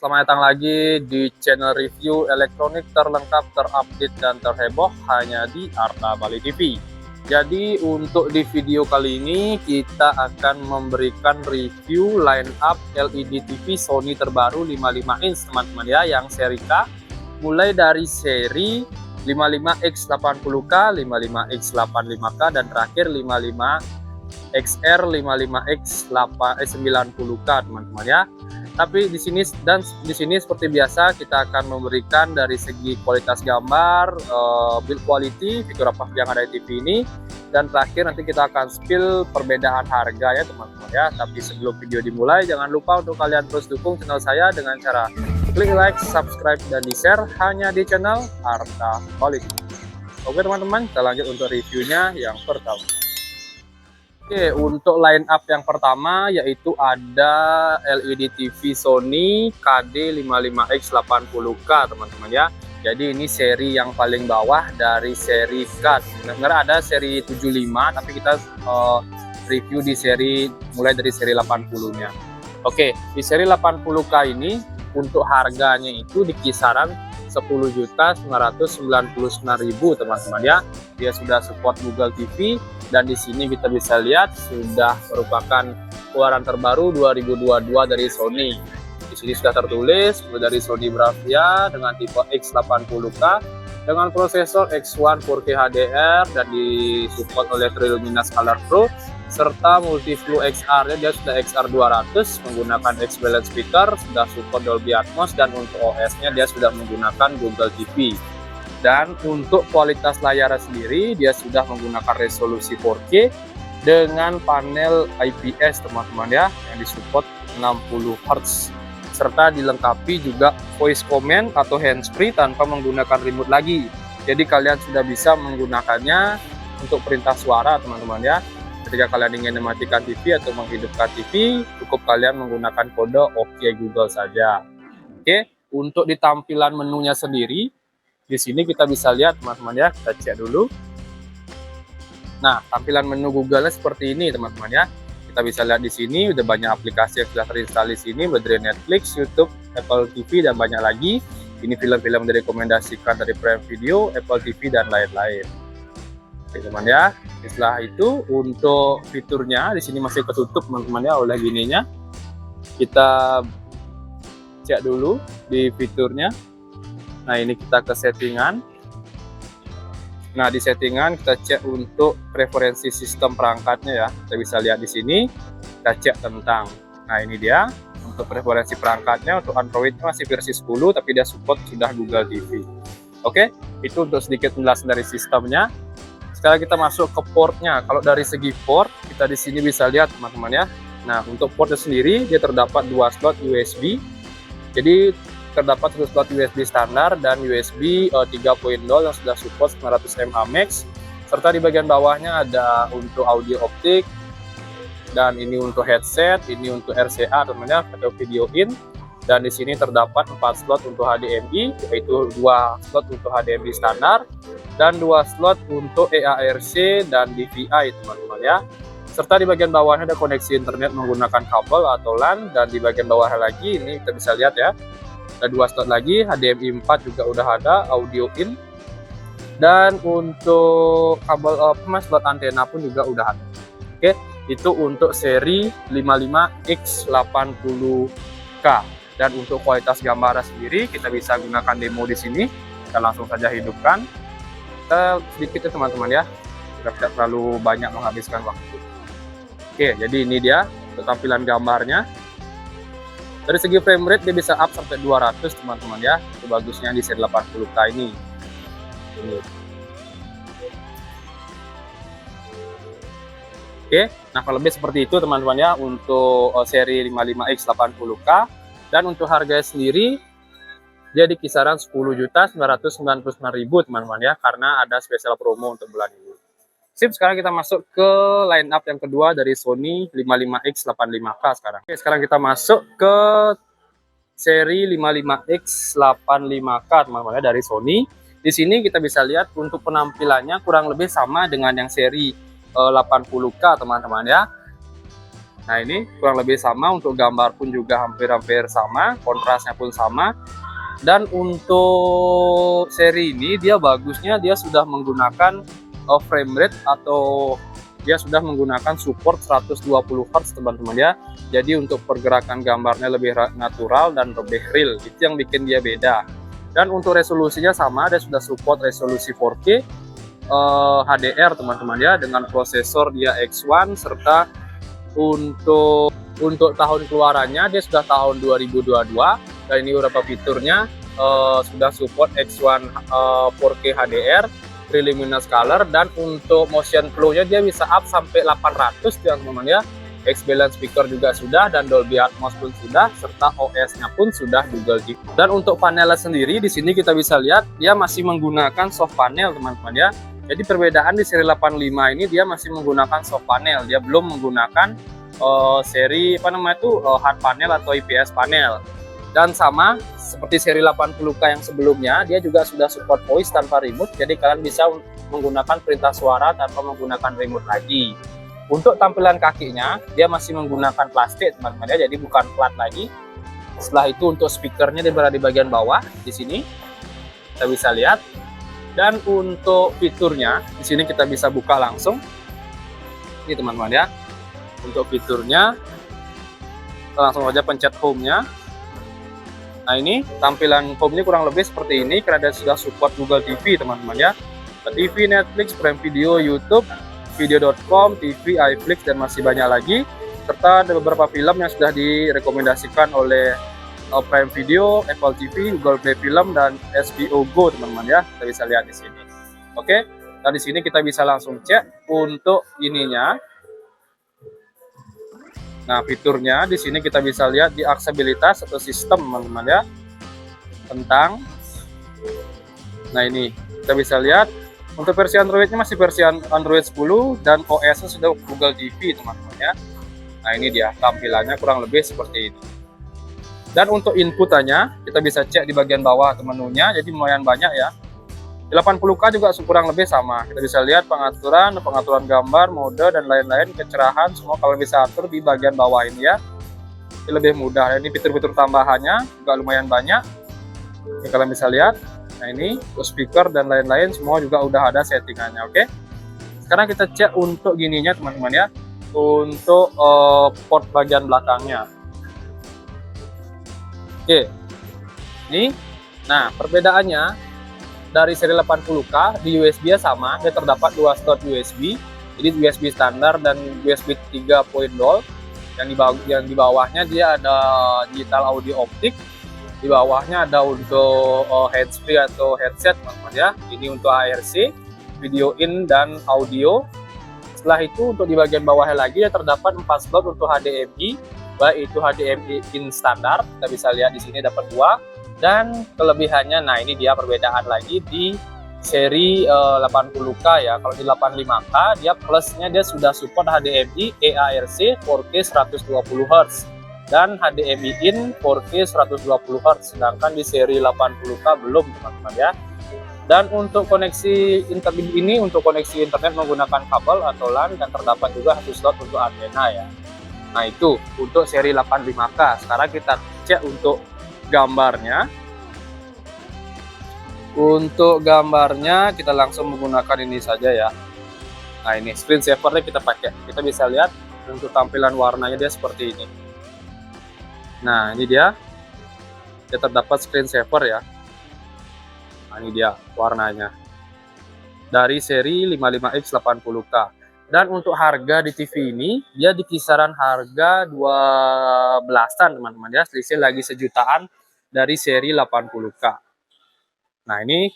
selamat datang lagi di channel review elektronik terlengkap, terupdate, dan terheboh hanya di Arta Bali TV. Jadi untuk di video kali ini kita akan memberikan review line up LED TV Sony terbaru 55 inch teman-teman ya, yang seri K, mulai dari seri 55X80K, 55X85K, dan terakhir 55XR, 55X90K teman-teman ya. Tapi di sini seperti biasa kita akan memberikan dari segi kualitas gambar, build quality, fitur apa yang ada di TV ini, dan terakhir nanti kita akan spill perbedaan harga ya teman-teman ya. Tapi sebelum video dimulai, jangan lupa untuk kalian terus dukung channel saya dengan cara klik like, subscribe, dan di-share hanya di channel Arta Bali. Oke teman-teman, kita lanjut untuk reviewnya yang pertama. Oke, untuk line up yang pertama yaitu ada LED TV Sony KD 55X80K teman-teman ya. Jadi ini seri yang paling bawah dari seri K. Sebenarnya ada seri 75, tapi kita review di seri mulai dari seri 80-nya. Oke, di seri 80K ini untuk harganya itu di kisaran 10.999.000 teman-teman ya. Dia sudah support Google TV, dan di sini kita bisa lihat sudah merupakan keluaran terbaru 2022 dari Sony. Di sini sudah tertulis dari Sony Bravia dengan tipe X80K dengan prosesor X1 4K HDR dan disupport oleh Triluminas Color Pro, serta Multiflow XR-nya dia sudah XR200 menggunakan X-Balance speaker, sudah support Dolby Atmos, dan untuk OS-nya dia sudah menggunakan Google TV. Dan untuk kualitas layar sendiri dia sudah menggunakan resolusi 4K dengan panel IPS teman-teman ya, yang disupport 60 Hz, serta dilengkapi juga voice command atau handsfree tanpa menggunakan remote lagi. Jadi kalian sudah bisa menggunakannya untuk perintah suara teman-teman ya. Ketika kalian ingin mematikan TV atau menghidupkan TV, cukup kalian menggunakan kode OK Google saja. Oke, untuk di tampilan menunya sendiri, di sini kita bisa lihat teman-teman ya, kita cek dulu. Nah, tampilan menu Google-nya seperti ini teman-teman ya. Kita bisa lihat di sini udah banyak aplikasi yang sudah terinstall di sini, dari Netflix, YouTube, Apple TV, dan banyak lagi. Ini film-film direkomendasikan dari Prime Video, Apple TV, dan lain-lain. Oke teman ya. Setelah itu untuk fiturnya di sini masih ketutup teman-teman ya oleh gininya. Kita cek dulu di fiturnya. Nah, ini kita ke settingan. Nah, di settingan kita cek untuk preferensi sistem perangkatnya ya. Kita bisa lihat di sini. Kita cek tentang. Nah, ini dia untuk preferensi perangkatnya. Untuk Android masih versi 10, tapi dia support sudah Google TV. Oke, itu untuk sedikit penjelasan dari sistemnya. Sekarang kita masuk ke portnya. Kalau dari segi port, kita di sini bisa lihat teman-teman ya. Nah, untuk portnya sendiri dia terdapat 2 slot USB. Jadi terdapat 1 slot USB standar dan USB 3.0 yang sudah support 900 mAh max, serta di bagian bawahnya ada untuk audio optik, dan ini untuk headset, ini untuk RCA teman-teman ya, atau video in. Dan di sini terdapat 4 slot untuk HDMI, yaitu 2 slot untuk HDMI standar dan 2 slot untuk eARC dan DVI teman-teman ya. Serta di bagian bawahnya ada koneksi internet menggunakan kabel atau LAN, dan di bagian bawahnya lagi ini kita bisa lihat ya, ada 2 slot lagi, HDMI 4 juga udah ada, audio in, dan untuk kabel slot antena pun juga udah ada. Oke, itu untuk seri 55X80K. Dan untuk kualitas gambarnya sendiri kita bisa gunakan demo di sini. Kita langsung saja hidupkan. Kita sedikit ya teman-teman ya, tidak terlalu banyak menghabiskan waktu. Oke, jadi ini dia untuk tampilan gambarnya. Dari segi frame rate dia bisa up sampai 200 teman-teman ya. Itu bagusnya di seri 80K ini. Oke, nah kalau lebih seperti itu teman-teman ya untuk seri 55X80K. Dan untuk harga sendiri dia di kisaran 10.999.000 teman-teman ya, karena ada spesial promo untuk bulan ini. Sip, sekarang kita masuk ke line up yang kedua dari Sony 55X85K sekarang. Oke, sekarang kita masuk ke seri 55X85K teman-teman ya dari Sony. Di sini kita bisa lihat untuk penampilannya kurang lebih sama dengan yang seri 80K teman-teman ya. Nah ini kurang lebih sama, untuk gambar pun juga hampir-hampir sama, kontrasnya pun sama. Dan untuk seri ini dia bagusnya dia sudah menggunakan frame rate, atau dia sudah menggunakan support 120 Hz teman-teman ya. Jadi untuk pergerakan gambarnya lebih natural dan lebih real, itu yang bikin dia beda. Dan untuk resolusinya sama, dia sudah support resolusi 4K HDR teman-teman ya, dengan prosesor dia X1, serta untuk tahun keluarannya dia sudah tahun 2022, dan ini beberapa fiturnya sudah support X1 4K HDR, pre-luminous color, dan untuk motion flow-nya dia bisa up sampai 800 teman-teman ya. X-Balance speaker juga sudah, dan Dolby Atmos pun sudah, serta OS-nya pun sudah Google TV. Dan untuk panelnya sendiri di sini kita bisa lihat dia masih menggunakan soft panel teman-teman ya. Jadi perbedaan di seri 85 ini dia masih menggunakan soft panel, dia belum menggunakan seri hard panel atau IPS panel. Dan sama seperti seri 80K yang sebelumnya, dia juga sudah support voice tanpa remote, jadi kalian bisa menggunakan perintah suara tanpa menggunakan remote lagi. Untuk tampilan kakinya dia masih menggunakan plastik teman-teman ya, jadi bukan plat lagi. Setelah itu untuk speakernya dia berada di bagian bawah di sini, kita bisa lihat. Dan untuk fiturnya di sini kita bisa buka langsung ini teman-teman ya. Untuk fiturnya langsung aja pencet home-nya. Nah ini tampilan home-nya kurang lebih seperti ini, karena dia sudah support Google TV teman-teman ya. TV, Netflix, Prime Video, YouTube, video.com, TV, iFlix, dan masih banyak lagi. Serta ada beberapa film yang sudah direkomendasikan oleh Prime Video, Apple TV, Google Play Film, dan HBO Go teman-teman ya. Kita bisa lihat di sini. Oke, dan di sini kita bisa langsung cek untuk ininya. Nah, fiturnya di sini kita bisa lihat di aksesibilitas atau sistem teman-teman ya. Tentang, nah ini kita bisa lihat untuk versi Android-nya masih versi Android 10, dan OS-nya sudah Google TV teman-teman ya. Nah ini dia tampilannya kurang lebih seperti ini. Dan untuk inputannya kita bisa cek di bagian bawah menunya, jadi lumayan banyak ya. Di 80K juga kurang lebih sama. Kita bisa lihat pengaturan gambar, mode, dan lain-lain, kecerahan, semua kalau bisa atur di bagian bawah ini ya. Ini lebih mudah. Ini fitur-fitur tambahannya juga lumayan banyak. Ini kalian bisa lihat. Nah ini speaker dan lain-lain semua juga udah ada settingannya. Oke. Sekarang kita cek untuk gininya teman-teman ya. Untuk port bagian belakangnya. Oke, ini, nah perbedaannya dari seri 80K di USB-nya sama, dia terdapat dua slot USB, jadi USB standar dan USB 3.0. Yang di bawahnya dia ada digital audio optik, di bawahnya ada untuk handsfree atau headset teman-teman ya. Ini untuk ARC, video in dan audio. Setelah itu untuk di bagian bawahnya lagi ya terdapat 4 slot untuk HDMI. Baik itu HDMI in standar, kita bisa lihat di sini dapat 2, dan kelebihannya, nah ini dia perbedaan lagi di seri 80K ya. Kalau di 85K dia plusnya dia sudah support HDMI eARC 4K 120 Hz dan HDMI in 4K 120 Hz, sedangkan di seri 80K belum teman-teman ya. Dan untuk koneksi internet ini, untuk koneksi internet menggunakan kabel atau LAN, dan terdapat juga 1 slot untuk antena ya. Nah itu untuk seri 85K. Sekarang kita cek untuk gambarnya. Untuk gambarnya kita langsung menggunakan ini saja ya. Nah ini screen savernya kita pakai. Kita bisa lihat untuk tampilan warnanya dia seperti ini. Nah ini dia. Dia terdapat screen saver ya. Nah ini dia warnanya. Dari seri 55X 80K. Dan untuk harga di TV ini, dia di kisaran harga 12-an teman-teman ya, selisih lagi sejutaan dari seri 80K. Nah ini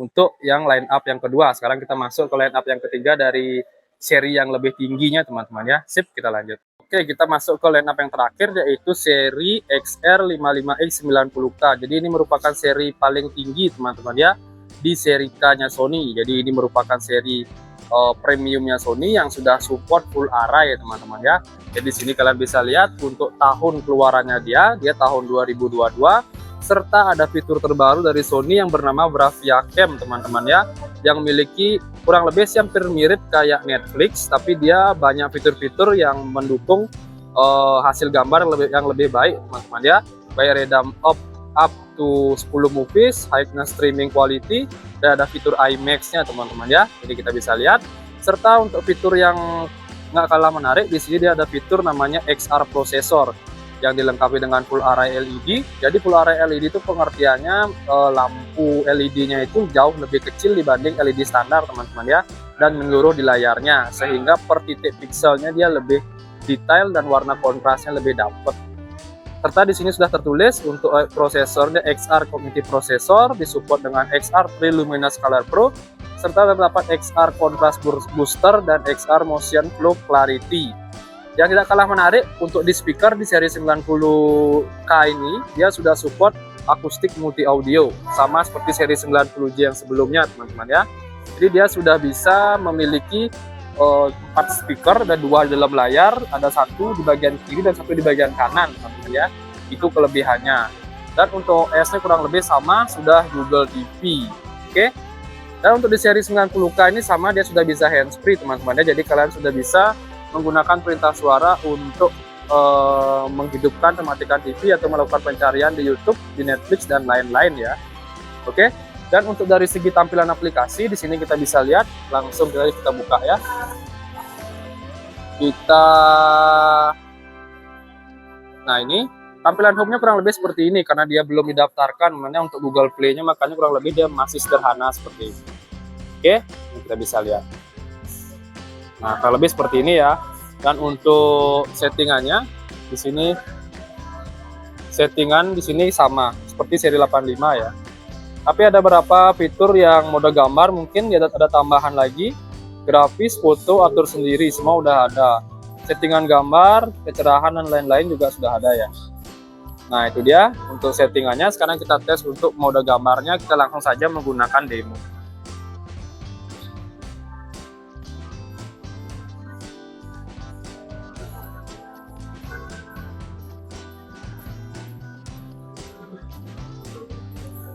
untuk yang line up yang kedua. Sekarang kita masuk ke line up yang ketiga dari seri yang lebih tingginya teman-teman ya. Sip, kita lanjut. Oke, kita masuk ke line up yang terakhir, yaitu seri XR55X 90K. Jadi ini merupakan seri paling tinggi teman-teman ya, di seri K-nya Sony. Jadi ini merupakan seri premiumnya Sony yang sudah support full array ya teman-teman ya. Jadi di sini kalian bisa lihat untuk tahun keluarannya dia tahun 2022, serta ada fitur terbaru dari Sony yang bernama Bravia Cam teman-teman ya, yang memiliki kurang lebih hampir mirip kayak Netflix, tapi dia banyak fitur-fitur yang mendukung hasil gambar yang lebih baik teman-teman ya, by redam up to 10 movies, highness streaming quality, dan ada fitur IMAX-nya teman-teman ya. Jadi kita bisa lihat. Serta untuk fitur yang nggak kalah menarik, di sini dia ada fitur namanya XR processor yang dilengkapi dengan full array LED. Jadi full array LED itu pengertiannya lampu LED-nya itu jauh lebih kecil dibanding LED standar teman-teman ya, dan menyeluruh di layarnya, sehingga per titik pixelnya dia lebih detail dan warna kontrasnya lebih dapat. Serta di sini sudah tertulis untuk prosesornya XR Cognitive Processor, disupport dengan XR True Luminous Color Pro, serta terdapat XR Contrast Booster dan XR Motion Flow Clarity. Yang tidak kalah menarik, untuk di speaker di seri 90K ini dia sudah support akustik multi audio, sama seperti seri 90J yang sebelumnya teman-teman ya. Jadi dia sudah bisa memiliki 4 speaker dan 2 di dalam layar, ada 1 di bagian kiri dan 1 di bagian kanan teman-teman ya. Itu kelebihannya. Dan untuk OS-nya kurang lebih sama, sudah Google TV. Oke. Dan untuk di seri 90K ini sama, dia sudah bisa handsfree teman-teman ya. Jadi kalian sudah bisa menggunakan perintah suara untuk menghidupkan, mematikan TV atau melakukan pencarian di YouTube, di Netflix dan lain-lain ya. Oke. Dan untuk dari segi tampilan aplikasi, di sini kita bisa lihat langsung, kita buka ya. Nah ini tampilan home-nya kurang lebih seperti ini, karena dia belum didaftarkan namanya untuk Google Play-nya, makanya kurang lebih dia masih sederhana seperti ini. Oke, ini kita bisa lihat. Nah, kurang lebih seperti ini ya. Dan untuk settingannya di sini, settingan di sini sama seperti seri 85 ya. Tapi ada beberapa fitur yang mode gambar mungkin dia ada tambahan lagi. Grafis, foto, atur sendiri, semua udah ada. Settingan gambar, kecerahan dan lain-lain juga sudah ada ya. Nah, itu dia untuk settingannya. Sekarang kita tes untuk mode gambarnya, kita langsung saja menggunakan demo.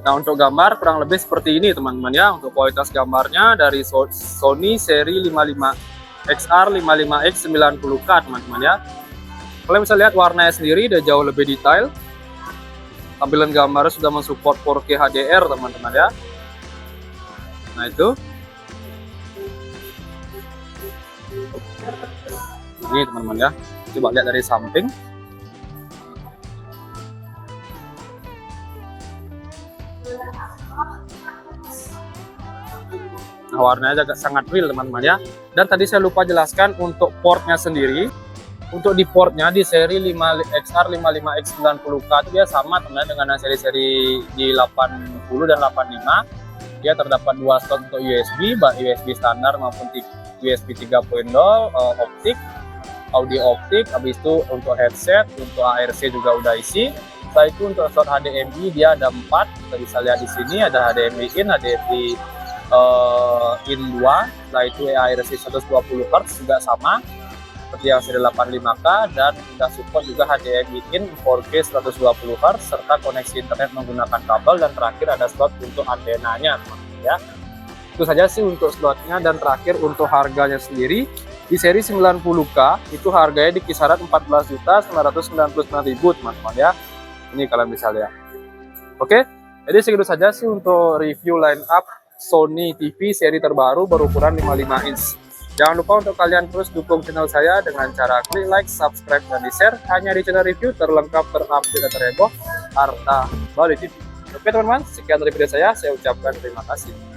Nah, untuk gambar kurang lebih seperti ini teman-teman ya. Untuk kualitas gambarnya dari Sony seri 55 XR 55X 90K teman-teman ya. Kalian bisa lihat warnanya sendiri udah jauh lebih detail. Tampilan gambarnya sudah mensupport 4K HDR teman-teman ya. Nah itu. Ini teman-teman ya. Coba lihat dari samping. Nah, warnanya juga sangat real teman-teman ya. Dan tadi saya lupa jelaskan untuk portnya sendiri. Untuk di portnya di seri XR 55X 90K itu dia sama teman dengan seri-seri di 80 dan 85. Dia terdapat 2 slot untuk USB, baik USB standar maupun USB 3.0, optik, audio optik. Habis itu untuk headset, untuk ARC juga udah isi. Setelah itu untuk slot HDMI dia ada 4. Kita bisa lihat di sini ada HDMI in, HDMI in 2. Setelah itu ARC 120 Hz juga sama seperti yang seri 85K, dan sudah support juga HDMI in 4K 120 Hz serta koneksi internet menggunakan kabel, dan terakhir ada slot untuk antenanya teman-teman ya. Itu saja sih untuk slotnya. Dan terakhir untuk harganya sendiri di seri 90K itu harganya di kisaran 14.999.000 teman-teman ya. Ini kalian bisa lihat. Oke, jadi segitu saja sih untuk review line up Sony TV seri terbaru berukuran 55 inch. Jangan lupa untuk kalian terus dukung channel saya dengan cara klik like, subscribe, dan di-share hanya di channel review terlengkap, terupdate, dan terheboh Harta Bali TV. Oke teman-teman, sekian dari video saya ucapkan terima kasih.